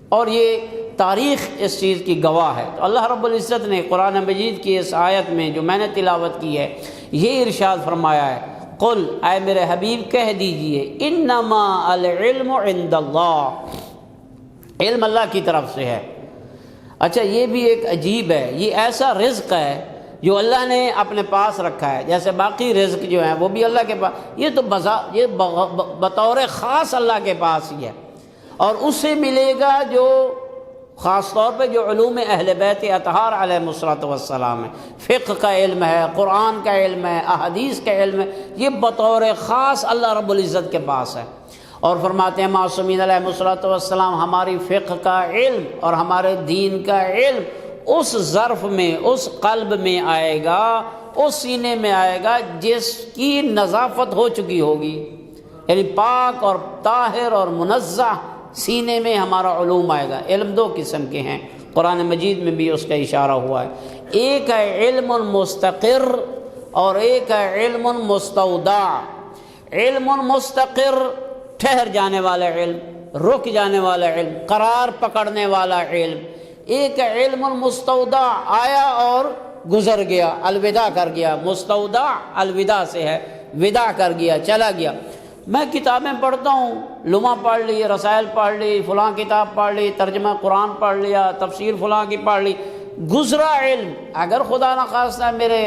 اور یہ تاریخ اس چیز کی گواہ ہے۔ تو اللہ رب العزت نے قرآن مجید کی اس آیت میں جو میں نے تلاوت کی ہے یہ ارشاد فرمایا ہے، قل، اے میرے حبیب کہہ دیجئے، انما العلم عند اللہ، علم اللہ کی طرف سے ہے۔ اچھا یہ بھی ایک عجیب ہے، یہ ایسا رزق ہے جو اللہ نے اپنے پاس رکھا ہے، جیسے باقی رزق جو ہیں وہ بھی اللہ کے پاس، یہ تو بطور خاص اللہ کے پاس ہی ہے، اور اس سے ملے گا جو خاص طور پہ جو علوم اہل بیت اطہار علیہ السلام ہے، فقہ کا علم ہے، قرآن کا علم ہے، احادیث کا علم ہے، یہ بطور خاص اللہ رب العزت کے پاس ہے۔ اور فرماتے ہیں معصومین علیہ السلام ہماری فقہ کا علم اور ہمارے دین کا علم اس ظرف میں، اس قلب میں آئے گا، اس سینے میں آئے گا جس کی نظافت ہو چکی ہوگی، یعنی پاک اور طاہر اور منزہ سینے میں ہمارا علوم آئے گا۔ علم دو قسم کے ہیں، قرآن مجید میں بھی اس کا اشارہ ہوا ہے، ایک ہے علم مستقر اور ایک ہے علم مستودع۔ علم مستقر ٹھہر جانے والا علم، رک جانے والا علم، قرار پکڑنے والا علم، ایک ہے علم مستودع، آیا اور گزر گیا، الوداع کر گیا، مستودع الوداع سے ہے، وداع کر گیا، چلا گیا۔ میں کتابیں پڑھتا ہوں، لمحہ پڑھ لی، رسائل پڑھ لی، فلاں کتاب پڑھ لی، ترجمہ قرآن پڑھ لیا، تفسیر فلاں کی پڑھ لی، گزرا علم، اگر خدا نخواستہ میرے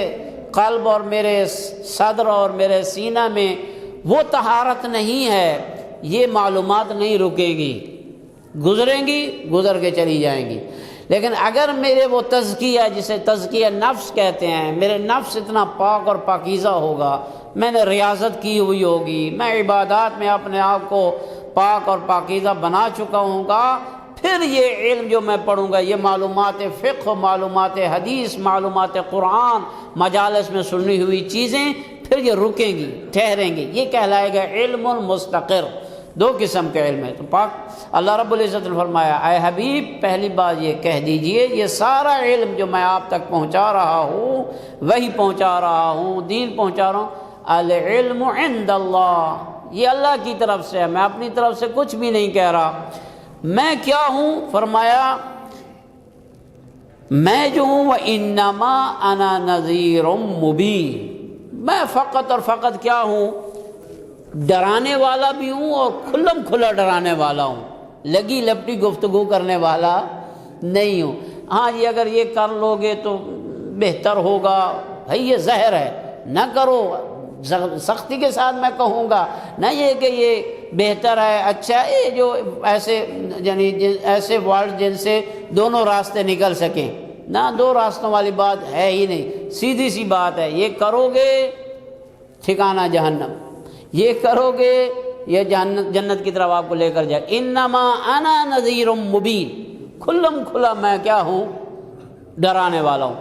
قلب اور میرے صدر اور میرے سینہ میں وہ طہارت نہیں ہے، یہ معلومات نہیں رکیں گی، گزریں گی، گزر کے چلی جائیں گی۔ لیکن اگر میرے وہ تزکیہ، جسے تزکیہ نفس کہتے ہیں، میرے نفس اتنا پاک اور پاکیزہ ہوگا، میں نے ریاضت کی ہوئی ہوگی، میں عبادات میں اپنے آپ کو پاک اور پاکیزہ بنا چکا ہوں گا، پھر یہ علم جو میں پڑھوں گا، یہ معلومات فقہ، معلومات حدیث، معلومات قرآن، مجالس میں سنی ہوئی چیزیں پھر یہ رکیں گی، ٹھہریں گی، یہ کہلائے گا علم مستقر۔ دو قسم کے علم ہے۔ تو پاک اللہ رب العزت نے فرمایا، اے حبیب پہلی بات یہ کہہ دیجئے، یہ سارا علم جو میں آپ تک پہنچا رہا ہوں، وہی پہنچا رہا ہوں، دین پہنچا رہا ہوں، العلم عند اللہ، یہ اللہ کی طرف سے ہے، میں اپنی طرف سے کچھ بھی نہیں کہہ رہا۔ میں کیا ہوں؟ فرمایا میں جو ہوں وَإِنَّمَا أَنَا نَذِيرٌ مُبِينٌ، میں فقط اور فقط کیا ہوں؟ ڈرانے والا بھی ہوں اور کھلم کھلا ڈرانے والا ہوں، لگی لپٹی گفتگو کرنے والا نہیں ہوں۔ ہاں جی اگر یہ کر لو گے تو بہتر ہوگا، بھائی یہ زہر ہے، نہ کرو، سختی کے ساتھ میں کہوں گا، نہ یہ کہ یہ بہتر ہے، اچھا، یہ جو ایسے یعنی ایسے ورڈ جن سے دونوں راستے نکل سکیں، نہ دو راستوں والی بات ہے ہی نہیں، سیدھی سی بات ہے، یہ کرو گے ٹھکانہ جہنم، یہ کرو گے یہ جنت کی طرف آپ کو لے کر جائے۔ انما انا نذیر مبین، کھلم کھلا میں کیا ہوں؟ ڈرانے والا ہوں۔